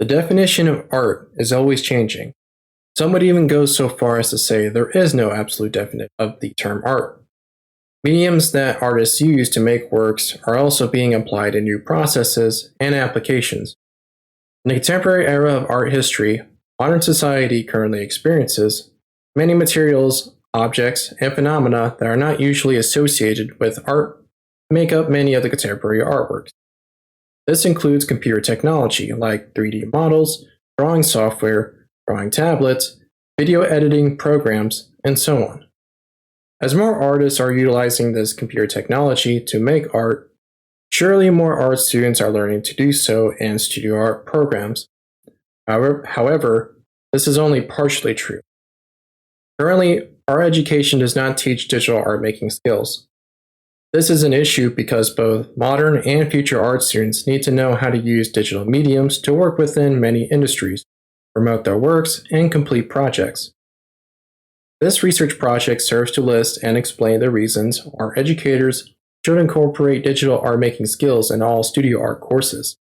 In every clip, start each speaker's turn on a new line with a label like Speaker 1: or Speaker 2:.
Speaker 1: The definition of art is always changing. Some would even go so far as to say there is no absolute definition of the term art. Mediums that artists use to make works are also being applied in new processes and applications. In the contemporary era of art history, modern society currently experiences many materials, objects, and phenomena that are not usually associated with art make up many of the contemporary artworks. This includes computer technology like 3D models, drawing software, drawing tablets, video editing programs, and so on. As more artists are utilizing this computer technology to make art, surely more art students are learning to do so in studio art programs. However, this is only partially true. Currently, our education does not teach digital art making skills. This is an issue because both modern and future art students need to know how to use digital mediums to work within many industries, promote their works, and complete projects. This research project serves to list and explain the reasons our educators should incorporate digital art making skills in all studio art courses.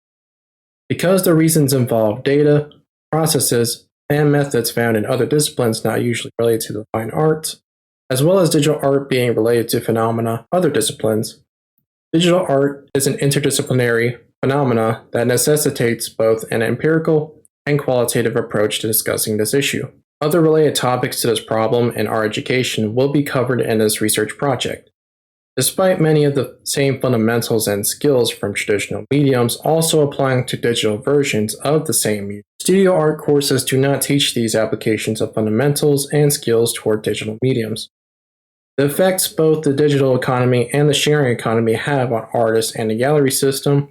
Speaker 1: Because the reasons involve data, processes, and methods found in other disciplines not usually related to the fine arts, as well as digital art being related to phenomena other disciplines, digital art is an interdisciplinary phenomena that necessitates both an empirical and qualitative approach to discussing this issue. Other related topics to this problem in our education will be covered in this research project. Despite many of the same fundamentals and skills from traditional mediums also applying to digital versions of the same medium, studio art courses do not teach these applications of fundamentals and skills toward digital mediums. The effects both the digital economy and the sharing economy have on artists and the gallery system,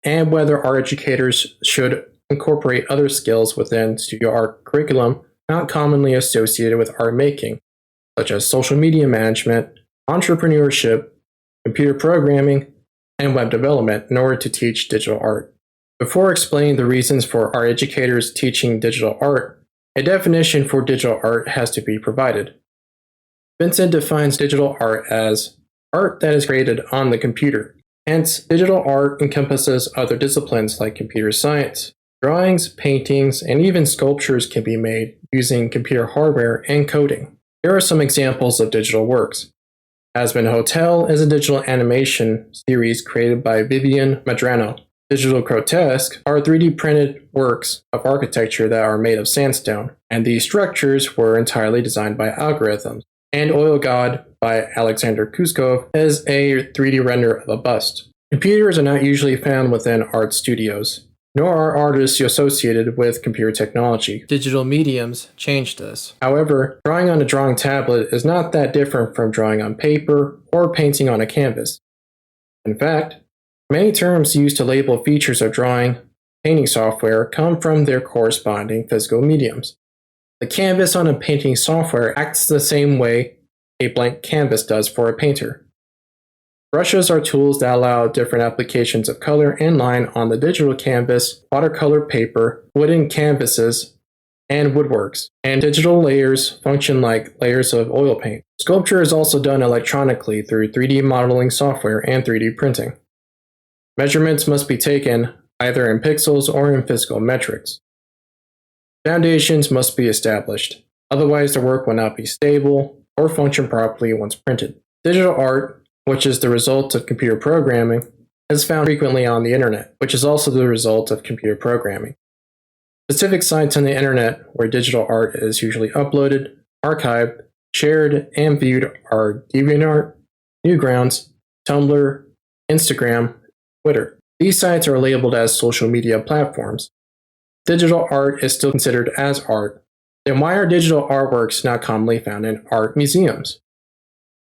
Speaker 1: and whether our educators should incorporate other skills within studio art curriculum not commonly associated with art making, such as social media management, entrepreneurship, computer programming, and web development in order to teach digital art. Before explaining the reasons for our educators teaching digital art, a definition for digital art has to be provided. Vincent defines digital art as art that is created on the computer. Hence, digital art encompasses other disciplines like computer science. Drawings, paintings, and even sculptures can be made using computer hardware and coding. Here are some examples of digital works. Aspen Hotel is a digital animation series created by Vivian Madrano. Digital Grotesque are 3D printed works of architecture that are made of sandstone, and these structures were entirely designed by algorithms. And Oil God by Alexander Kuskov is a 3D render of a bust. Computers are not usually found within art studios, nor are artists associated with computer technology. Digital mediums change this. However, drawing on a drawing tablet is not that different from drawing on paper or painting on a canvas. In fact, many terms used to label features of drawing, painting software come from their corresponding physical mediums. The canvas on a painting software acts the same way a blank canvas does for a painter. Brushes are tools that allow different applications of color and line on the digital canvas, watercolor paper, wooden canvases, and woodworks. And digital layers function like layers of oil paint. Sculpture is also done electronically through 3D modeling software and 3D printing. Measurements must be taken either in pixels or in physical metrics. Foundations must be established, otherwise the work will not be stable or function properly once printed. Digital art, which is the result of computer programming, is found frequently on the internet, which is also the result of computer programming. Specific sites on the internet where digital art is usually uploaded, archived, shared, and viewed are DeviantArt, Newgrounds, Tumblr, Instagram, Twitter. These sites are labeled as social media platforms. Digital art is still considered as art. Then why are digital artworks not commonly found in art museums?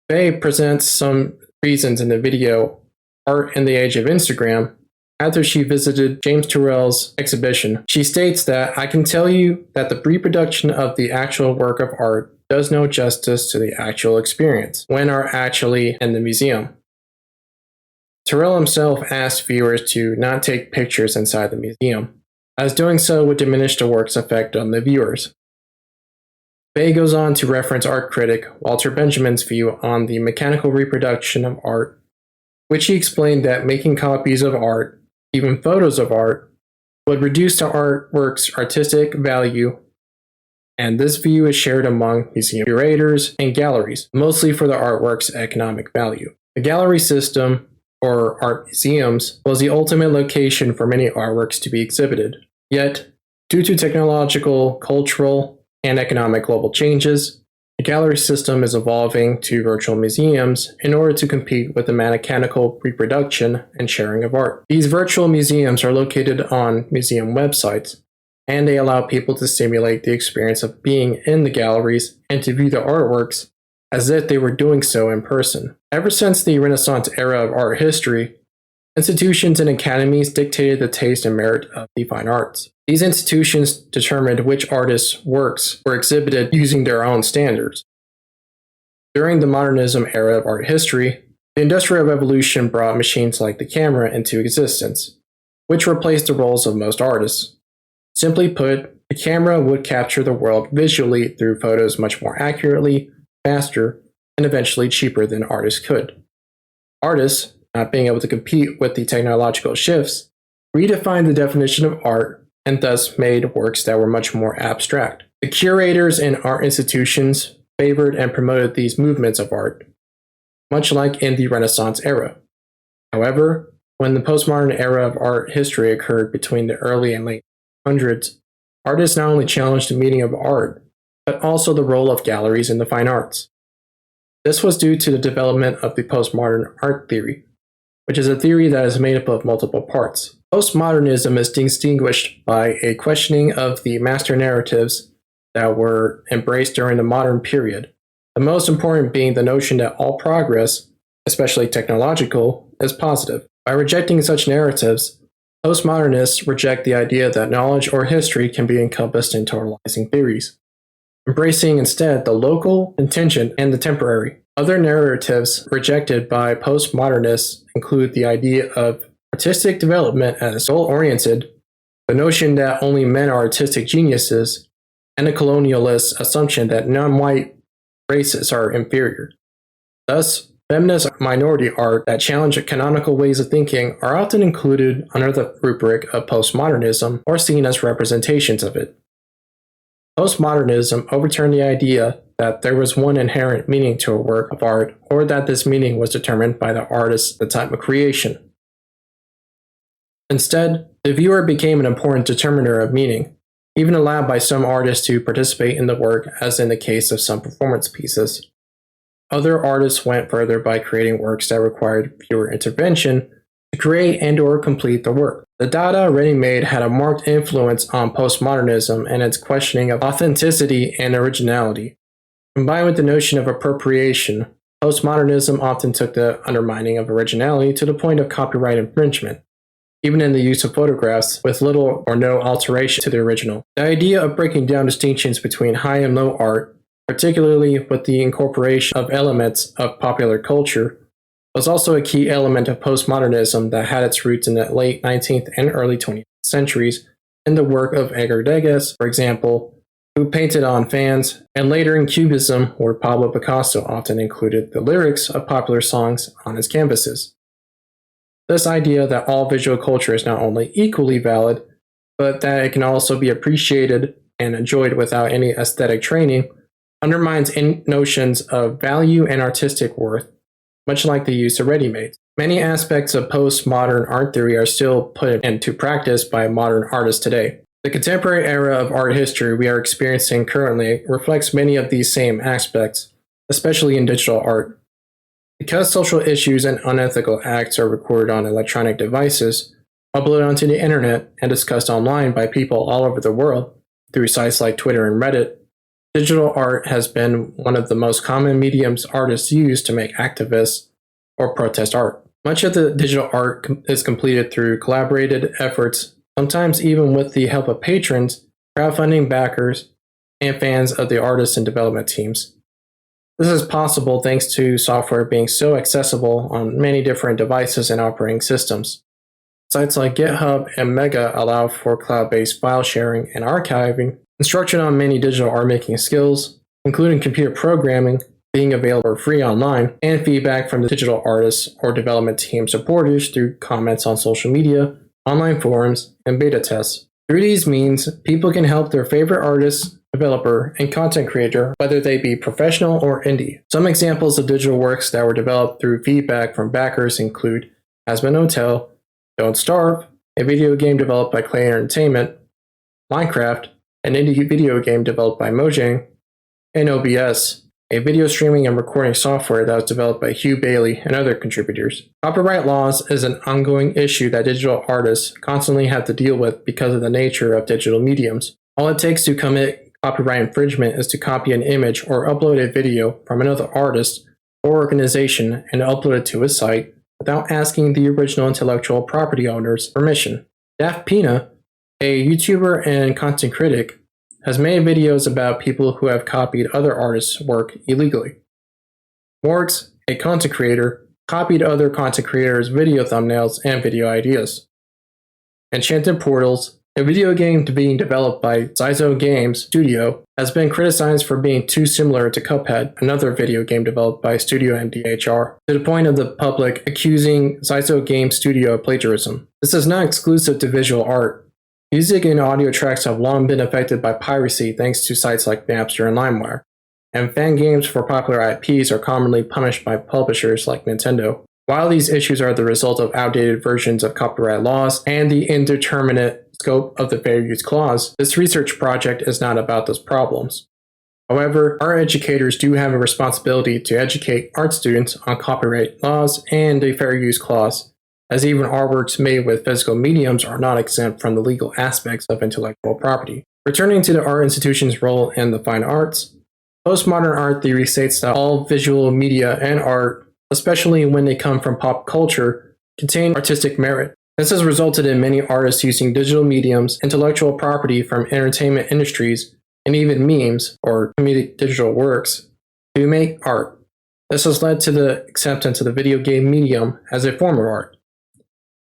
Speaker 1: Faye presents some reasons in the video Art in the Age of Instagram after she visited James Turrell's exhibition. She states that, "I can tell you that the reproduction of the actual work of art does no justice to the actual experience when are actually in the museum." Turrell himself asked viewers to not take pictures inside the museum, as doing so would diminish the work's effect on the viewers. Faye goes on to reference art critic Walter Benjamin's view on the mechanical reproduction of art, which he explained that making copies of art, even photos of art, would reduce the artwork's artistic value, and this view is shared among museum curators and galleries, mostly for the artwork's economic value. The gallery system, or art museums, was the ultimate location for many artworks to be exhibited. Yet, due to technological, cultural, and economic global changes, the gallery system is evolving to virtual museums in order to compete with the mechanical reproduction and sharing of art. These virtual museums are located on museum websites, and they allow people to simulate the experience of being in the galleries and to view the artworks as if they were doing so in person. Ever since the Renaissance era of art history, institutions and academies dictated the taste and merit of the fine arts. These institutions determined which artists' works were exhibited using their own standards. During the modernism era of art history, the Industrial Revolution brought machines like the camera into existence, which replaced the roles of most artists. Simply put, the camera would capture the world visually through photos much more accurately, faster, and eventually cheaper than artists could. Artists, not being able to compete with the technological shifts, redefined the definition of art and thus made works that were much more abstract. The curators and art institutions favored and promoted these movements of art, much like in the Renaissance era. However, when the postmodern era of art history occurred between the early and late hundreds, artists not only challenged the meaning of art, but also the role of galleries in the fine arts. This was due to the development of the postmodern art theory, which is a theory that is made up of multiple parts. Postmodernism is distinguished by a questioning of the master narratives that were embraced during the modern period, the most important being the notion that all progress, especially technological, is positive. By rejecting such narratives, postmodernists reject the idea that knowledge or history can be encompassed in totalizing theories, embracing instead the local, contingent, and the temporary. Other narratives rejected by postmodernists include the idea of artistic development as goal-oriented, the notion that only men are artistic geniuses, and a colonialist assumption that non-white races are inferior. Thus, feminist minority art that challenge canonical ways of thinking are often included under the rubric of postmodernism or seen as representations of it. Postmodernism overturned the idea that there was one inherent meaning to a work of art or that this meaning was determined by the artist at the time of creation. Instead, the viewer became an important determiner of meaning, even allowed by some artists to participate in the work, as in the case of some performance pieces. Other artists went further by creating works that required viewer intervention to create and/or complete the work. The Dada ready-made had a marked influence on postmodernism and its questioning of authenticity and originality. Combined with the notion of appropriation, postmodernism often took the undermining of originality to the point of copyright infringement, even in the use of photographs with little or no alteration to the original. The idea of breaking down distinctions between high and low art, particularly with the incorporation of elements of popular culture, was also a key element of postmodernism that had its roots in the late 19th and early 20th centuries in the work of Edgar Degas, for example, who painted on fans, and later in Cubism, where Pablo Picasso often included the lyrics of popular songs on his canvases. This idea that all visual culture is not only equally valid, but that it can also be appreciated and enjoyed without any aesthetic training undermines notions of value and artistic worth, much like the use of ready-mades. Many aspects of postmodern art theory are still put into practice by modern artists today. The contemporary era of art history we are experiencing currently reflects many of these same aspects, especially in digital art. Because social issues and unethical acts are recorded on electronic devices, uploaded onto the internet, and discussed online by people all over the world through sites like Twitter and Reddit, digital art has been one of the most common mediums artists use to make activist or protest art. Much of the digital art is completed through collaborated efforts, sometimes even with the help of patrons, crowdfunding backers, and fans of the artists and development teams. This is possible thanks to software being so accessible on many different devices and operating systems. Sites like GitHub and Mega allow for cloud-based file sharing and archiving, instruction on many digital art-making skills, including computer programming, being available for free online, and feedback from the digital artists or development team supporters through comments on social media, online forums, and beta tests. Through these means, people can help their favorite artist, developer, and content creator, whether they be professional or indie. Some examples of digital works that were developed through feedback from backers include Hazbin Hotel, Don't Starve, a video game developed by Clay Entertainment, Minecraft, an indie video game developed by Mojang, and OBS, a video streaming and recording software that was developed by Hugh Bailey and other contributors. Copyright laws is an ongoing issue that digital artists constantly have to deal with because of the nature of digital mediums. All it takes to commit copyright infringement is to copy an image or upload a video from another artist or organization and upload it to a site without asking the original intellectual property owner's permission. Daft Pina, a YouTuber and content critic, has made videos about people who have copied other artists' work illegally. Morgs, a content creator, copied other content creators' video thumbnails and video ideas. Enchanted Portals, a video game being developed by Zyzo Games Studio, has been criticized for being too similar to Cuphead, another video game developed by Studio MDHR, to the point of the public accusing Zyzo Games Studio of plagiarism. This is not exclusive to visual art. Music and audio tracks have long been affected by piracy thanks to sites like Napster and LimeWire, and fan games for popular IPs are commonly punished by publishers like Nintendo. While these issues are the result of outdated versions of copyright laws and the indeterminate scope of the Fair Use Clause, this research project is not about those problems. However, art educators do have a responsibility to educate art students on copyright laws and the Fair Use Clause, as even artworks made with physical mediums are not exempt from the legal aspects of intellectual property. Returning to the art institution's role in the fine arts, postmodern art theory states that all visual media and art, especially when they come from pop culture, contain artistic merit. This has resulted in many artists using digital mediums, intellectual property from entertainment industries, and even memes, or comedic digital works, to make art. This has led to the acceptance of the video game medium as a form of art.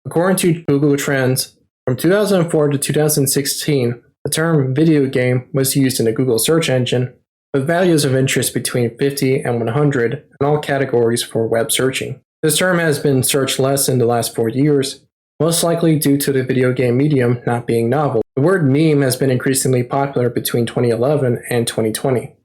Speaker 1: According to Google Trends, from 2004 to 2016, the term video game was used in the Google search engine, with values of interest between 50 and 100 in all categories for web searching. This term has been searched less in the last 4 years, most likely due to the video game medium not being novel. The word meme has been increasingly popular between 2011 and 2020,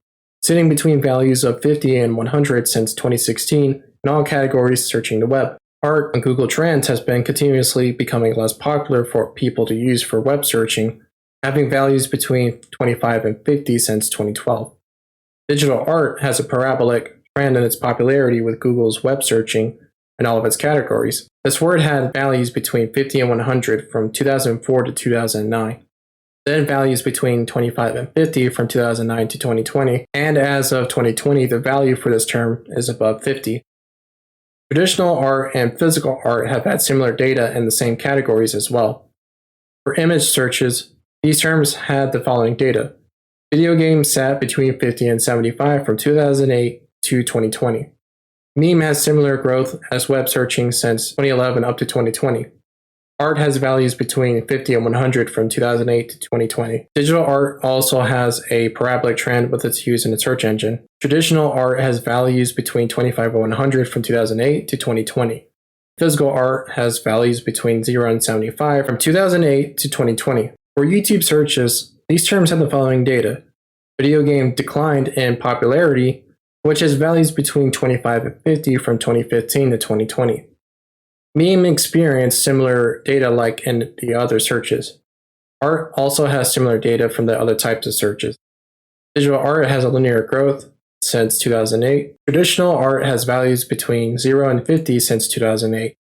Speaker 1: sitting between values of 50 and 100 since 2016 in all categories searching the web. Art on Google Trends has been continuously becoming less popular for people to use for web searching, having values between 25 and 50 since 2012. Digital art has a parabolic trend in its popularity with Google's web searching in all of its categories. This word had values between 50 and 100 from 2004 to 2009, then values between 25 and 50 from 2009 to 2020, and as of 2020, the value for this term is above 50. Traditional art and physical art have had similar data in the same categories as well. For image searches, these terms had the following data. Video games sat between 50 and 75 from 2008 to 2020. Meme has similar growth as web searching since 2011 up to 2020. Art has values between 50 and 100 from 2008 to 2020. Digital art also has a parabolic trend with its use in the search engine. Traditional art has values between 25 and 100 from 2008 to 2020. Physical art has values between 0 and 75 from 2008 to 2020. For YouTube searches, these terms have the following data. Video game declined in popularity, which has values between 25 and 50 from 2015 to 2020. Meme experienced similar data like in the other searches. Art also has similar data from the other types of searches. Digital art has a linear growth since 2008. Traditional art has values between 0 and 50 since 2008.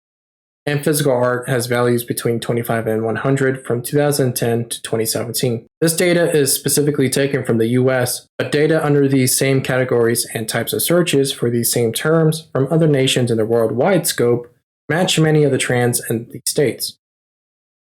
Speaker 1: And physical art has values between 25 and 100 from 2010 to 2017. This data is specifically taken from the US, but data under these same categories and types of searches for these same terms from other nations in the worldwide scope match many of the trends in these states.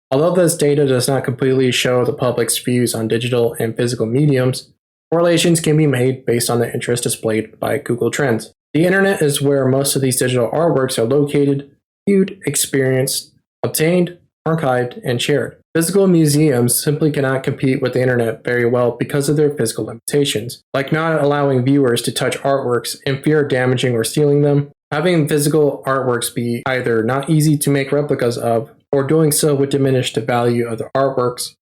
Speaker 1: Although this data does not completely show the public's views on digital and physical mediums, correlations can be made based on the interest displayed by Google Trends. The internet is where most of these digital artworks are located, viewed, experienced, obtained, archived, and shared. Physical museums simply cannot compete with the internet very well because of their physical limitations, like not allowing viewers to touch artworks in fear of damaging or stealing them, having physical artworks be either not easy to make replicas of or doing so would diminish the value of the artworks.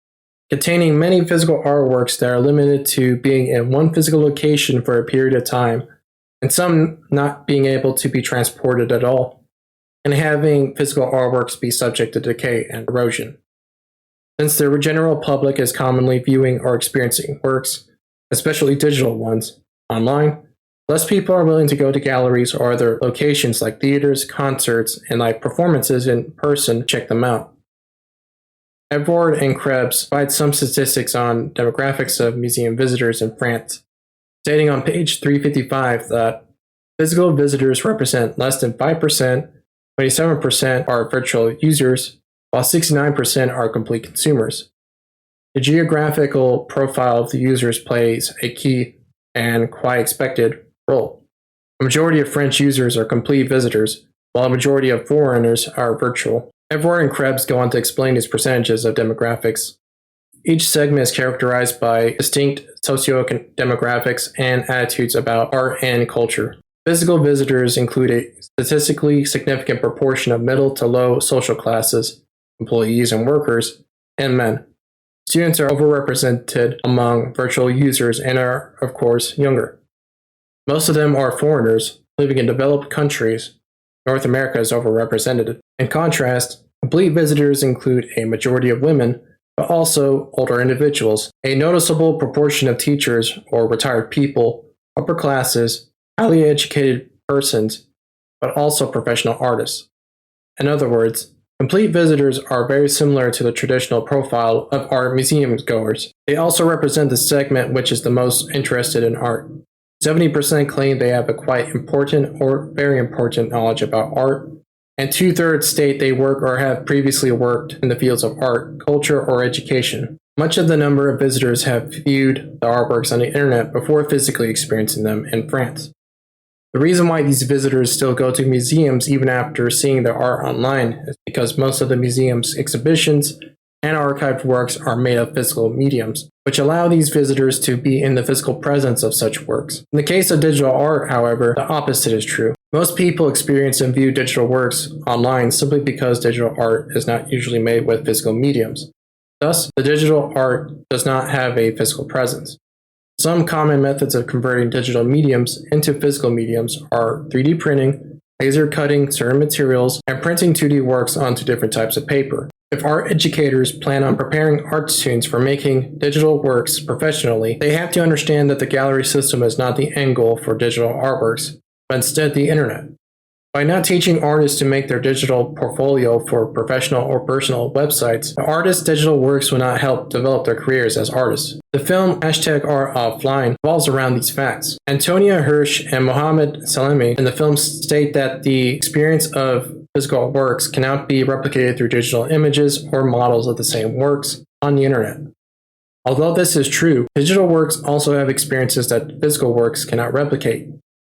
Speaker 1: Containing many physical artworks that are limited to being in one physical location for a period of time, and some not being able to be transported at all, and having physical artworks be subject to decay and erosion. Since the general public is commonly viewing or experiencing works, especially digital ones, online, less people are willing to go to galleries or other locations like theaters, concerts, and live performances in person to check them out. Edward and Krebs provide some statistics on demographics of museum visitors in France, stating on page 355 that physical visitors represent less than 5%, 27% are virtual users, while 69% are complete consumers. The geographical profile of the users plays a key and quite expected role. A majority of French users are complete visitors, while a majority of foreigners are virtual. Edward and Krebs go on to explain these percentages of demographics. Each segment is characterized by distinct socio-demographics and attitudes about art and culture. Physical visitors include a statistically significant proportion of middle to low social classes, employees and workers, and men. Students are overrepresented among virtual users and are, of course, younger. Most of them are foreigners living in developed countries. North America is overrepresented. In contrast, complete visitors include a majority of women, but also older individuals, a noticeable proportion of teachers or retired people, upper classes, highly educated persons, but also professional artists. In other words, complete visitors are very similar to the traditional profile of art museum goers. They also represent the segment which is the most interested in art. 70% claim they have a quite important or very important knowledge about art, and 2/3 state they work or have previously worked in the fields of art, culture, or education. Much of the number of visitors have viewed the artworks on the internet before physically experiencing them in France. The reason why these visitors still go to museums even after seeing the art online is because most of the museum's exhibitions and archived works are made of physical mediums, which allow these visitors to be in the physical presence of such works. In the case of digital art, however, the opposite is true. Most people experience and view digital works online simply because digital art is not usually made with physical mediums. Thus, the digital art does not have a physical presence. Some common methods of converting digital mediums into physical mediums are 3D printing, laser cutting certain materials, and printing 2D works onto different types of paper. If art educators plan on preparing art students for making digital works professionally, they have to understand that the gallery system is not the end goal for digital artworks, but instead the internet. By not teaching artists to make their digital portfolio for professional or personal websites, the artists' digital works will not help develop their careers as artists. The film #ArtOffline revolves around these facts. Antonia Hirsch and Mohamed Salemi in the film state that the experience of physical works cannot be replicated through digital images or models of the same works on the internet. Although this is true, digital works also have experiences that physical works cannot replicate,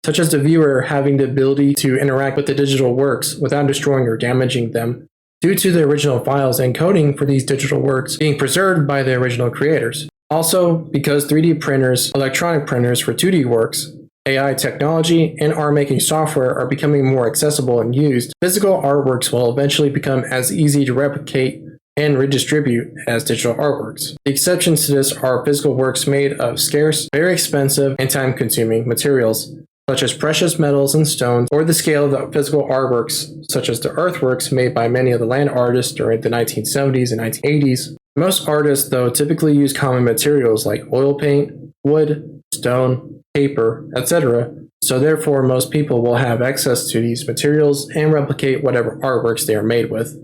Speaker 1: such as the viewer having the ability to interact with the digital works without destroying or damaging them, due to the original files and coding for these digital works being preserved by the original creators. Also, because 3D printers, electronic printers for 2D works, AI technology, and art-making software are becoming more accessible and used, physical artworks will eventually become as easy to replicate and redistribute as digital artworks. The exceptions to this are physical works made of scarce, very expensive, and time-consuming materials, such as precious metals and stones, or the scale of the physical artworks, such as the earthworks made by many of the land artists during the 1970s and 1980s. Most artists, though, typically use common materials like oil paint, wood, stone, paper, etc., so therefore most people will have access to these materials and replicate whatever artworks they are made with.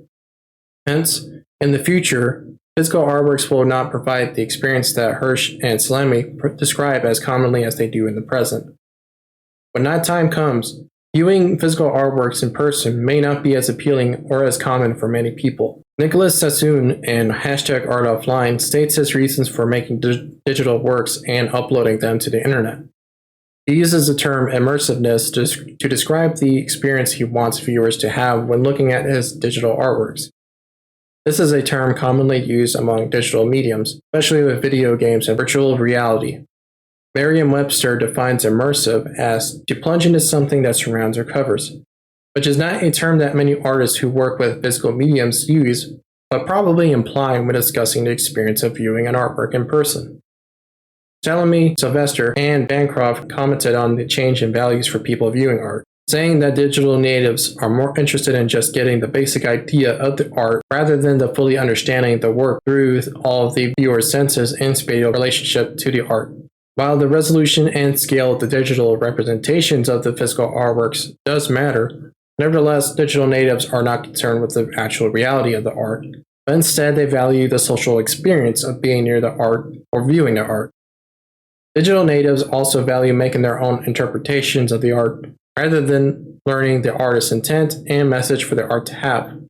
Speaker 1: Hence, in the future, physical artworks will not provide the experience that Hirsch and Salemi describe as commonly as they do in the present. When that time comes, viewing physical artworks in person may not be as appealing or as common for many people. Nicholas Sassoon in #ArtOffline states his reasons for making digital works and uploading them to the internet. He uses the term immersiveness to describe the experience he wants viewers to have when looking at his digital artworks. This is a term commonly used among digital mediums, especially with video games and virtual reality. Merriam-Webster defines immersive as to plunge into something that surrounds or covers. which is not a term that many artists who work with physical mediums use, but probably imply when discussing the experience of viewing an artwork in person. Salome, Sylvester, and Bancroft commented on the change in values for people viewing art, saying that digital natives are more interested in just getting the basic idea of the art rather than the fully understanding the work through all of the viewer's senses and spatial relationship to the art. While the resolution and scale of the digital representations of the physical artworks does matter, nevertheless, digital natives are not concerned with the actual reality of the art, but instead they value the social experience of being near the art or viewing the art. Digital natives also value making their own interpretations of the art rather than learning the artist's intent and message for the art to have.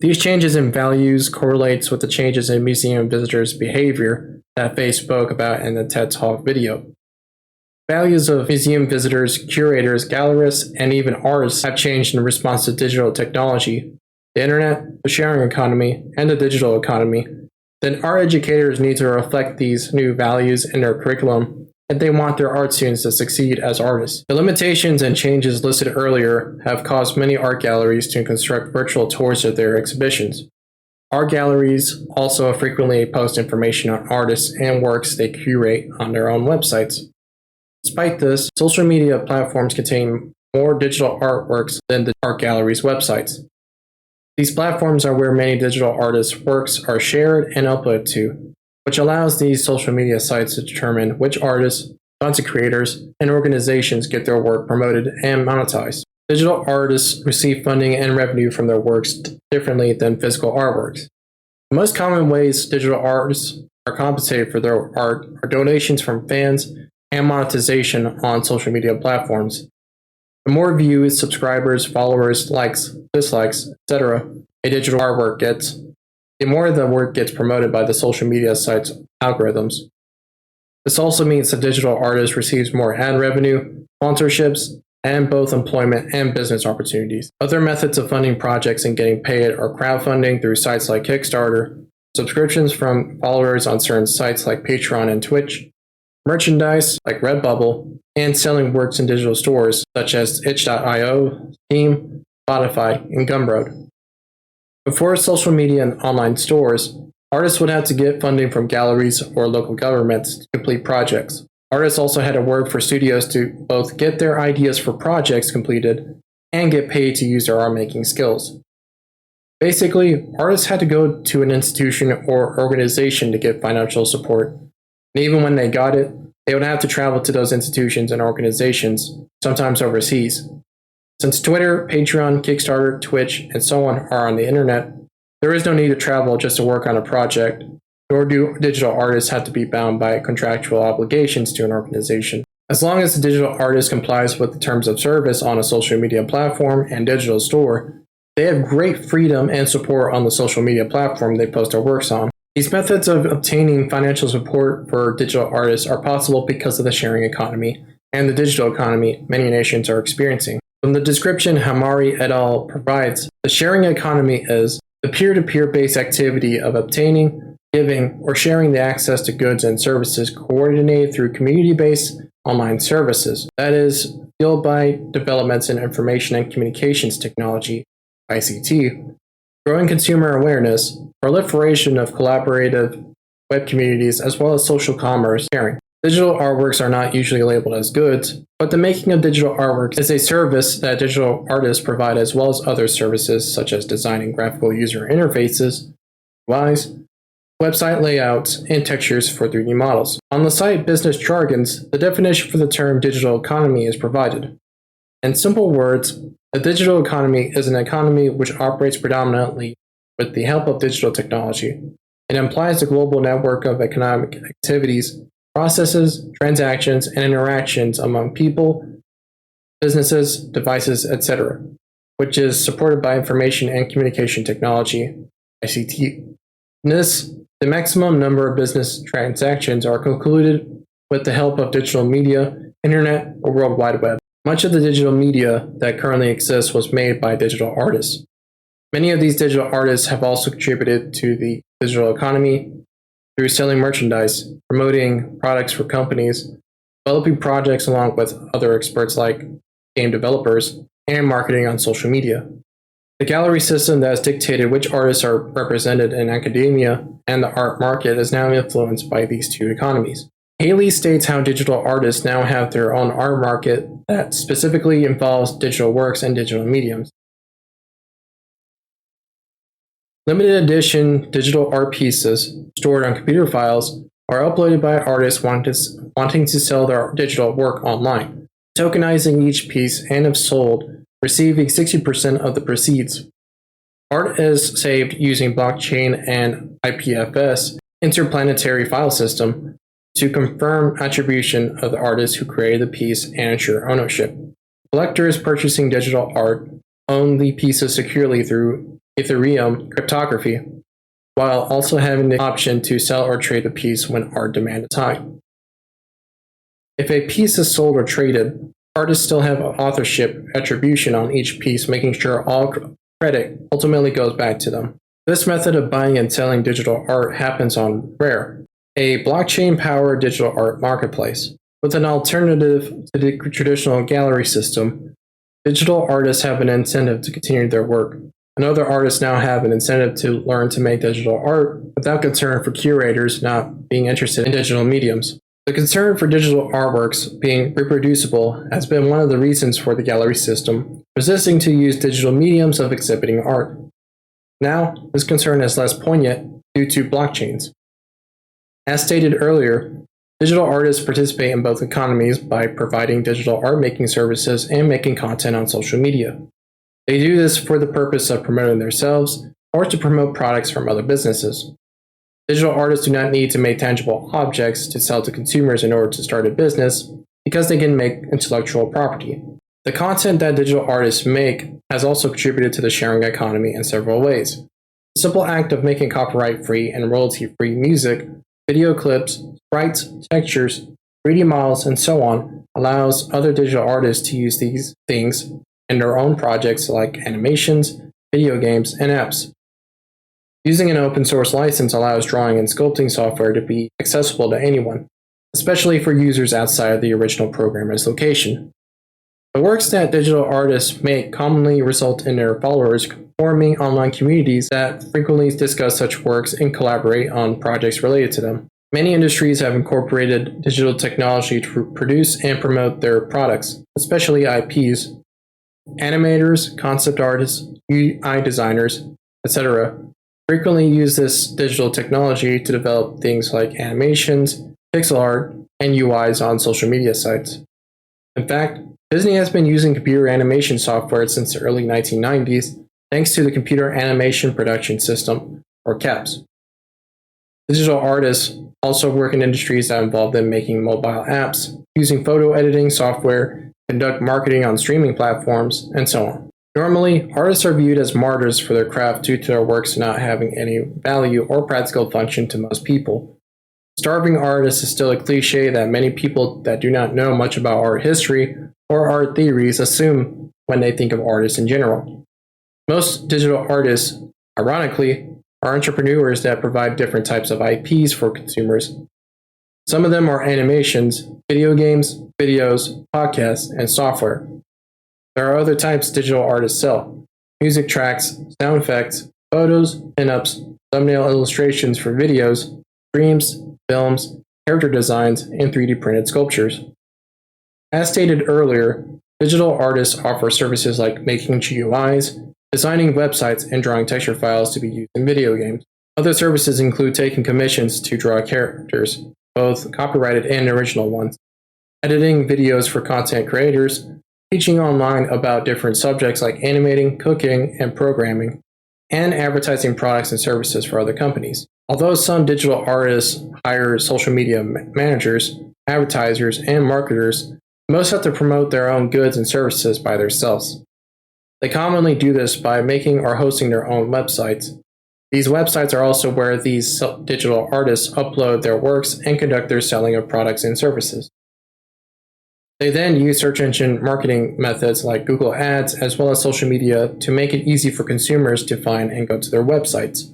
Speaker 1: These changes in values correlates with the changes in museum visitors' behavior that Faye spoke about in the TED Talk video. Values of museum visitors, curators, gallerists, and even artists have changed in response to digital technology, the internet, the sharing economy, and the digital economy. Then art educators need to reflect these new values in their curriculum if they want their art students to succeed as artists. The limitations and changes listed earlier have caused many art galleries to construct virtual tours of their exhibitions. Art galleries also frequently post information on artists and works they curate on their own websites. Despite this, social media platforms contain more digital artworks than the art galleries' websites. These platforms are where many digital artists' works are shared and uploaded to, which allows these social media sites to determine which artists, content creators, and organizations get their work promoted and monetized. Digital artists receive funding and revenue from their works differently than physical artworks. The most common ways digital artists are compensated for their art are donations from fans and monetization on social media platforms. The more views, subscribers, followers, likes, dislikes, etc. a digital artwork gets, the more the work gets promoted by the social media site's algorithms. This also means the digital artist receives more ad revenue, sponsorships, and both employment and business opportunities. Other methods of funding projects and getting paid are crowdfunding through sites like Kickstarter, subscriptions from followers on certain sites like Patreon and Twitch, merchandise like Redbubble, and selling works in digital stores such as itch.io, Steam, Spotify, and Gumroad. Before social media and online stores, artists would have to get funding from galleries or local governments to complete projects. Artists also had to work for studios to both get their ideas for projects completed and get paid to use their art-making skills. Basically, artists had to go to an institution or organization to get financial support. And even when they got it, they would have to travel to those institutions and organizations, sometimes overseas. Since Twitter, Patreon, Kickstarter, Twitch, and so on are on the internet, there is no need to travel just to work on a project, nor do digital artists have to be bound by contractual obligations to an organization. As long as the digital artist complies with the terms of service on a social media platform and digital store, they have great freedom and support on the social media platform they post their works on. These methods of obtaining financial support for digital artists are possible because of the sharing economy and the digital economy many nations are experiencing. From the description Hamari et al. Provides, the sharing economy is the peer-to-peer based activity of obtaining, giving, or sharing the access to goods and services coordinated through community-based online services, that is, fueled by developments in information and communications technology, ICT, growing consumer awareness, proliferation of collaborative web communities, as well as social commerce sharing. Digital artworks are not usually labeled as goods, but the making of digital artworks is a service that digital artists provide as well as other services such as designing graphical user interfaces, UIs, website layouts, and textures for 3D models. On the site Business Jargons, the definition for the term digital economy is provided. In simple words, the digital economy is an economy which operates predominantly with the help of digital technology. It implies a global network of economic activities, processes, transactions, and interactions among people, businesses, devices, etc., which is supported by information and communication technology, ICT. In this, the maximum number of business transactions are concluded with the help of digital media, internet, or World Wide Web. Much of the digital media that currently exists was made by digital artists. Many of these digital artists have also contributed to the digital economy through selling merchandise, promoting products for companies, developing projects along with other experts like game developers, and marketing on social media. The gallery system that has dictated which artists are represented in academia and the art market is now influenced by these two economies. Haley states how digital artists now have their own art market that specifically involves digital works and digital mediums. Limited edition digital art pieces stored on computer files are uploaded by artists wanting to sell their digital work online, tokenizing each piece, and if sold, receiving 60% of the proceeds. Art is saved using blockchain and IPFS, interplanetary file system, to confirm attribution of the artist who created the piece and ensure ownership. Collectors purchasing digital art own the pieces securely through Ethereum cryptography, while also having the option to sell or trade the piece when art demand is high. If a piece is sold or traded, artists still have authorship attribution on each piece, making sure all credit ultimately goes back to them. This method of buying and selling digital art happens on Rare, a blockchain-powered digital art marketplace. With an alternative to the traditional gallery system, digital artists have an incentive to continue their work, and other artists now have an incentive to learn to make digital art without concern for curators not being interested in digital mediums. The concern for digital artworks being reproducible has been one of the reasons for the gallery system resisting to use digital mediums of exhibiting art. Now, this concern is less poignant due to blockchains. As stated earlier, digital artists participate in both economies by providing digital art making services and making content on social media. They do this for the purpose of promoting themselves or to promote products from other businesses. Digital artists do not need to make tangible objects to sell to consumers in order to start a business because they can make intellectual property. The content that digital artists make has also contributed to the sharing economy in several ways. The simple act of making copyright-free and royalty-free music, video clips, sprites, textures, 3D models, and so on allows other digital artists to use these things in their own projects like animations, video games, and apps. Using an open source license allows drawing and sculpting software to be accessible to anyone, especially for users outside of the original programmer's location. The works that digital artists make commonly result in their followers forming online communities that frequently discuss such works and collaborate on projects related to them. Many industries have incorporated digital technology to produce and promote their products, especially IPs. Animators, concept artists, UI designers, etc. frequently use this digital technology to develop things like animations, pixel art, and UIs on social media sites. In fact, Disney has been using computer animation software since the early 1990s thanks to the Computer Animation Production System, or CAPS. Digital artists also work in industries that involve them making mobile apps, using photo editing software, conduct marketing on streaming platforms, and so on. Normally, artists are viewed as martyrs for their craft due to their works not having any value or practical function to most people. Starving artists is still a cliche that many people that do not know much about art history or art theories assume when they think of artists in general. Most digital artists, ironically, are entrepreneurs that provide different types of IPs for consumers. Some of them are animations, video games, videos, podcasts, and software. There are other types digital artists sell: music tracks, sound effects, photos, pinups, thumbnail illustrations for videos, streams, films, character designs, and 3D printed sculptures. As stated earlier, digital artists offer services like making GUIs, designing websites, and drawing texture files to be used in video games. Other services include taking commissions to draw characters, both copyrighted and original ones, editing videos for content creators, teaching online about different subjects like animating, cooking, and programming, and advertising products and services for other companies. Although some digital artists hire social media managers, advertisers, and marketers, most have to promote their own goods and services by themselves. They commonly do this by making or hosting their own websites. These websites are also where these digital artists upload their works and conduct their selling of products and services. They then use search engine marketing methods like Google Ads as well as social media to make it easy for consumers to find and go to their websites.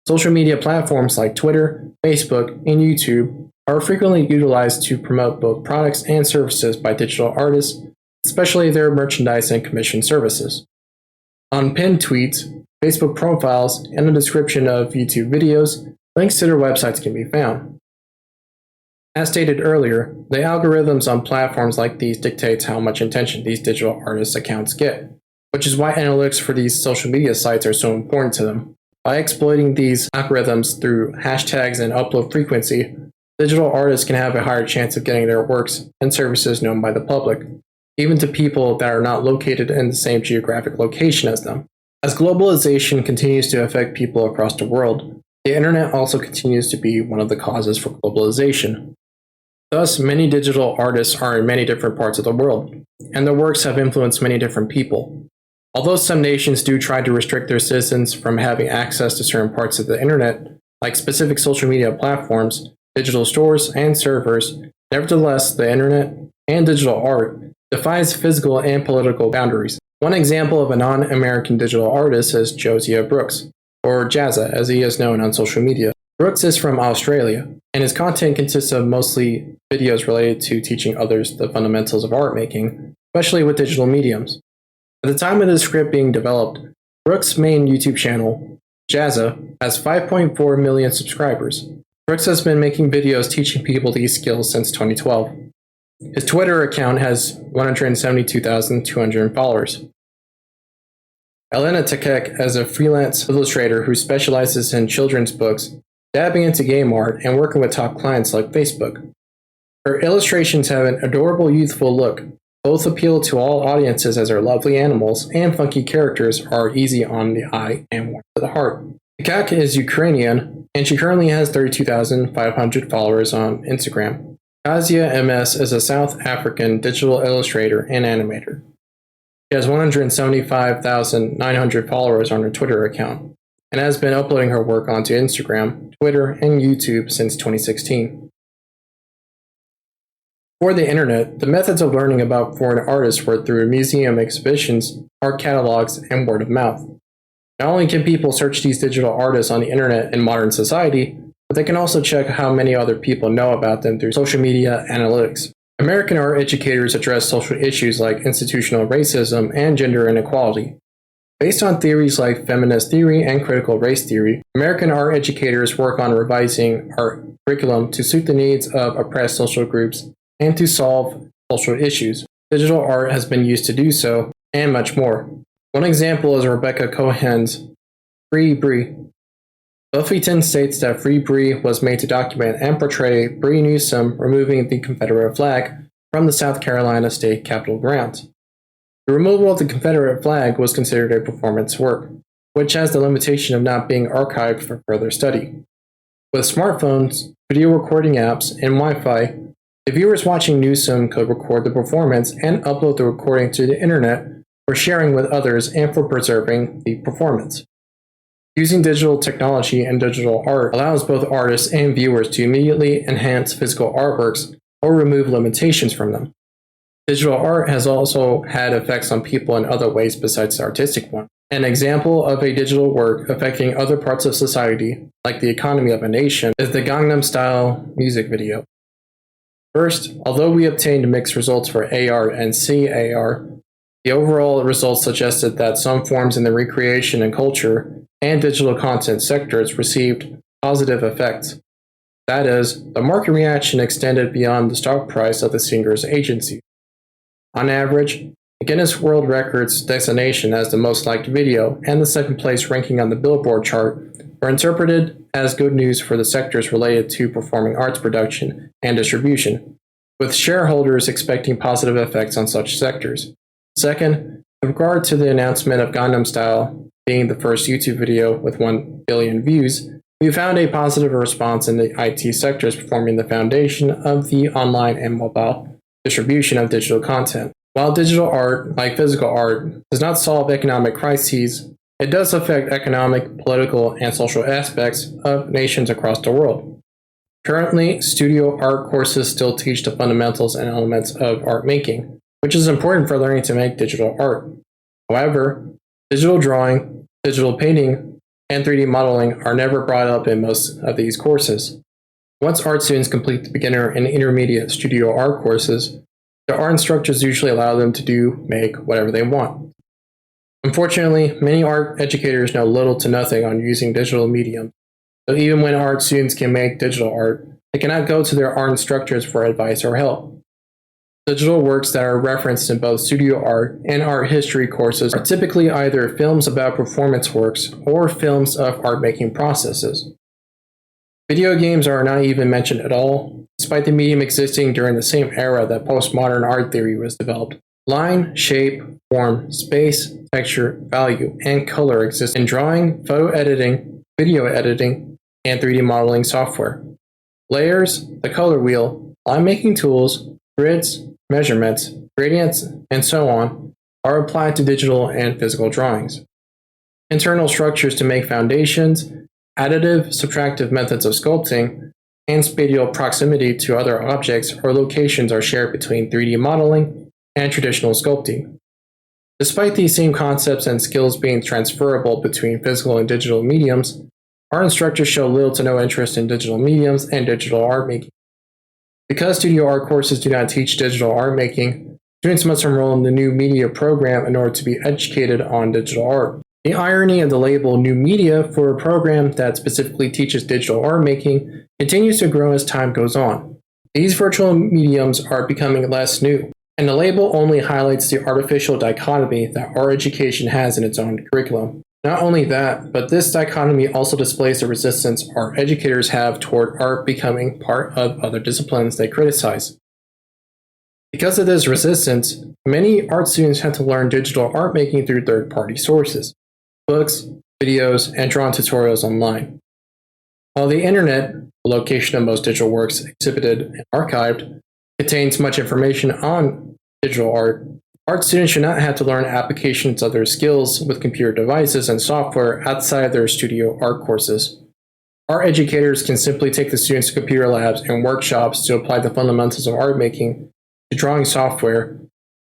Speaker 1: Social media platforms like Twitter, Facebook, and YouTube are frequently utilized to promote both products and services by digital artists especially their merchandise and commission services. On pinned tweets, Facebook profiles, and the description of YouTube videos, links to their websites can be found. As stated earlier, the algorithms on platforms like these dictates how much attention these digital artists' accounts get, which is why analytics for these social media sites are so important to them. By exploiting these algorithms through hashtags and upload frequency, digital artists can have a higher chance of getting their works and services known by the public, even to people that are not located in the same geographic location as them. As globalization continues to affect people across the world, the internet also continues to be one of the causes for globalization. Thus, many digital artists are in many different parts of the world, and their works have influenced many different people. Although some nations do try to restrict their citizens from having access to certain parts of the internet, like specific social media platforms, digital stores, and servers, nevertheless, the internet and digital art defies physical and political boundaries. One example of a non-American digital artist is Josiah Brooks, or Jazza as he is known on social media. Brooks is from Australia, and his content consists of mostly videos related to teaching others the fundamentals of art making, especially with digital mediums. At the time of the script being developed, Brooks' main YouTube channel, Jazza, has 5.4 million subscribers. Brooks has been making videos teaching people these skills since 2012. His Twitter account has 172,200 followers. Elena Tekek is a freelance illustrator who specializes in children's books, dabbing into game art, and working with top clients like Facebook. Her illustrations have an adorable youthful look. Both appeal to all audiences as her lovely animals and funky characters are easy on the eye and warm to the heart. Tekek is Ukrainian, and she currently has 32,500 followers on Instagram. Kazia MS is a South African digital illustrator and animator. She has 175,900 followers on her Twitter account, and has been uploading her work onto Instagram, Twitter, and YouTube since 2016. For the internet, the methods of learning about foreign artists were through museum exhibitions, art catalogs, and word of mouth. Not only can people search these digital artists on the internet in modern society, but they can also check how many other people know about them through social media analytics. American art educators address social issues like institutional racism and gender inequality. Based on theories like feminist theory and critical race theory, American art educators work on revising art curriculum to suit the needs of oppressed social groups and to solve social issues. Digital art has been used to do so, and much more. One example is Rebecca Cohen's Free Brie. Buffington states that Free Brie was made to document and portray Brie Newsom removing the Confederate flag from the South Carolina state capitol grounds. The removal of the Confederate flag was considered a performance work, which has the limitation of not being archived for further study. With smartphones, video recording apps, and Wi-Fi, the viewers watching Newsom could record the performance and upload the recording to the internet for sharing with others and for preserving the performance. Using digital technology and digital art allows both artists and viewers to immediately enhance physical artworks or remove limitations from them. Digital art has also had effects on people in other ways besides the artistic one. An example of a digital work affecting other parts of society, like the economy of a nation, is the Gangnam Style music video. First, although we obtained mixed results for AR and CAR, the overall results suggested that some forms in the recreation and culture and digital content sectors received positive effects. That is, the market reaction extended beyond the stock price of the singer's agency. On average, the Guinness World Records designation as the most liked video and the second place ranking on the Billboard chart were interpreted as good news for the sectors related to performing arts production and distribution, with shareholders expecting positive effects on such sectors. Second, with regard to the announcement of Gangnam Style being the first YouTube video with 1 billion views, we found a positive response in the IT sectors forming the foundation of the online and mobile distribution of digital content. While digital art, like physical art, does not solve economic crises, it does affect economic, political, and social aspects of nations across the world. Currently, studio art courses still teach the fundamentals and elements of art making, which is important for learning to make digital art. However, digital drawing, digital painting, and 3D modeling are never brought up in most of these courses. Once art students complete the beginner and intermediate studio art courses, The art instructors usually allow them to make whatever they want. Unfortunately, many art educators know little to nothing on using digital mediums. So even when art students can make digital art, they cannot go to their art instructors for advice or help. Digital works that are referenced in both studio art and art history courses are typically either films about performance works or films of art-making processes. Video games are not even mentioned at all, despite the medium existing during the same era that postmodern art theory was developed. Line, shape, form, space, texture, value, and color exist in drawing, photo editing, video editing, and 3D modeling software. Layers, the color wheel, line-making tools, grids, measurements, gradients, and so on are applied to digital and physical drawings. Internal structures to make foundations, additive, subtractive methods of sculpting, and spatial proximity to other objects or locations are shared between 3D modeling and traditional sculpting. Despite these same concepts and skills being transferable between physical and digital mediums, art instructors show little to no interest in digital mediums and digital art making. Because studio art courses do not teach digital art making, students must enroll in the new media program in order to be educated on digital art. The irony of the label new media for a program that specifically teaches digital art making continues to grow as time goes on. These virtual mediums are becoming less new, and the label only highlights the artificial dichotomy that art education has in its own curriculum. Not only that, but this dichotomy also displays the resistance art educators have toward art becoming part of other disciplines they criticize. Because of this resistance, many art students have to learn digital art making through third-party sources, books, videos, and drawing tutorials online. While the internet, the location of most digital works exhibited and archived, contains much information on digital art, art students should not have to learn applications of their skills with computer devices and software outside their studio art courses. Art educators can simply take the students to computer labs and workshops to apply the fundamentals of art making to drawing software,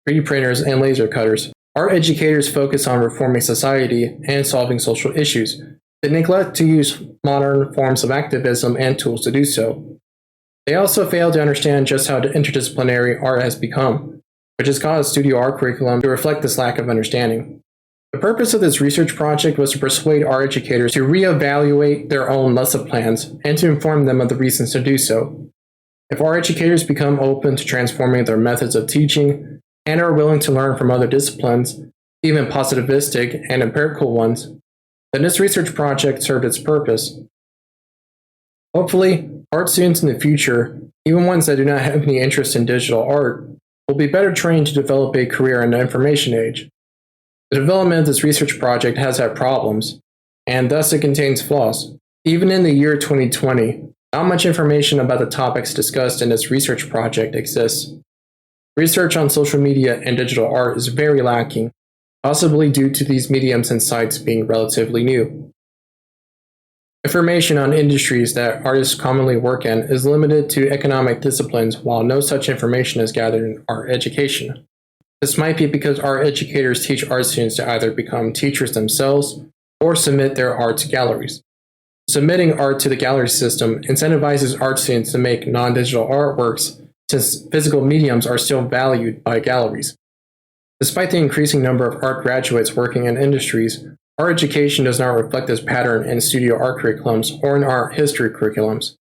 Speaker 1: 3D printers, and laser cutters. Art educators focus on reforming society and solving social issues. They neglect to use modern forms of activism and tools to do so. They also fail to understand just how interdisciplinary art has become, which has caused studio art curriculum to reflect this lack of understanding. The purpose of this research project was to persuade art educators to reevaluate their own lesson plans and to inform them of the reasons to do so. If art educators become open to transforming their methods of teaching and are willing to learn from other disciplines, even positivistic and empirical ones, then this research project served its purpose. Hopefully, art students in the future, even ones that do not have any interest in digital art, will be better trained to develop a career in the information age. The development of this research project has had problems, and thus it contains flaws. Even in the year 2020, not much information about the topics discussed in this research project exists. Research on social media and digital art is very lacking, possibly due to these mediums and sites being relatively new. Information on industries that artists commonly work in is limited to economic disciplines, while no such information is gathered in art education. This might be because art educators teach art students to either become teachers themselves or submit their art to galleries. Submitting art to the gallery system incentivizes art students to make non-digital artworks, since physical mediums are still valued by galleries. Despite the increasing number of art graduates working in industries, art education does not reflect this pattern in studio art curriculums or in art history curriculums.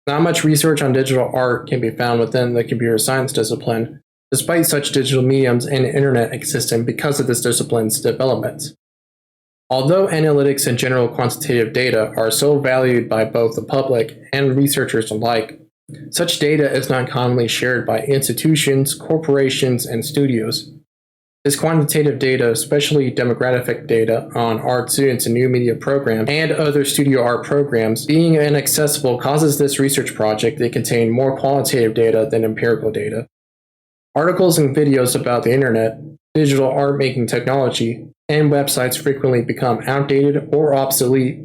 Speaker 1: Not much research on digital art can be found within the computer science discipline, despite such digital mediums and the internet existing because of this discipline's development. Although analytics and general quantitative data are so valued by both the public and researchers alike, such data is not commonly shared by institutions, corporations, and studios. This quantitative data, especially demographic data on art students in new media programs and other studio art programs, being inaccessible causes this research project to contain more qualitative data than empirical data. Articles and videos about the internet, digital art making technology, and websites frequently become outdated or obsolete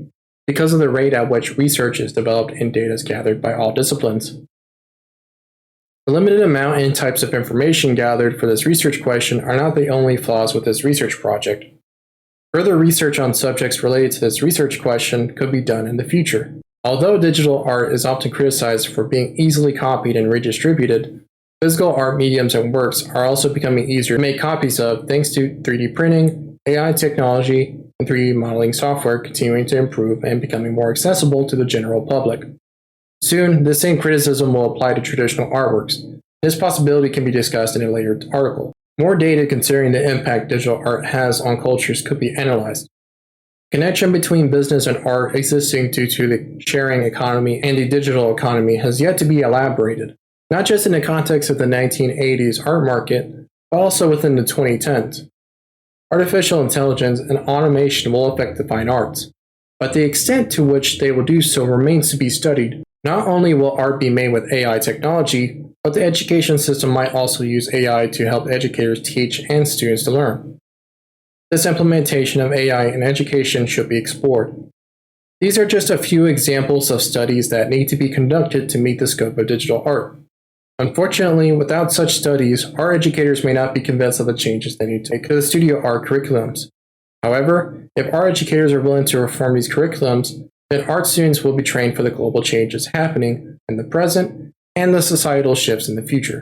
Speaker 1: because of the rate at which research is developed and data is gathered by all disciplines. The limited amount and types of information gathered for this research question are not the only flaws with this research project. Further research on subjects related to this research question could be done in the future. Although digital art is often criticized for being easily copied and redistributed, Physical art mediums and works are also becoming easier to make copies of thanks to 3D printing, AI technology, and 3D modeling software continuing to improve and becoming more accessible to the general public. Soon, the same criticism will apply to traditional artworks. This possibility can be discussed in a later article. More data considering the impact digital art has on cultures could be analyzed. Connection between business and art existing due to the sharing economy and the digital economy has yet to be elaborated, not just in the context of the 1980s art market, but also within the 2010s. Artificial intelligence and automation will affect the fine arts, but the extent to which they will do so remains to be studied. Not only will art be made with AI technology, but the education system might also use AI to help educators teach and students to learn. This implementation of AI in education should be explored. These are just a few examples of studies that need to be conducted to meet the scope of digital art. Unfortunately, without such studies, our educators may not be convinced of the changes they need to make to the studio art curriculums. However, if our educators are willing to reform these curriculums, then art students will be trained for the global changes happening in the present and the societal shifts in the future.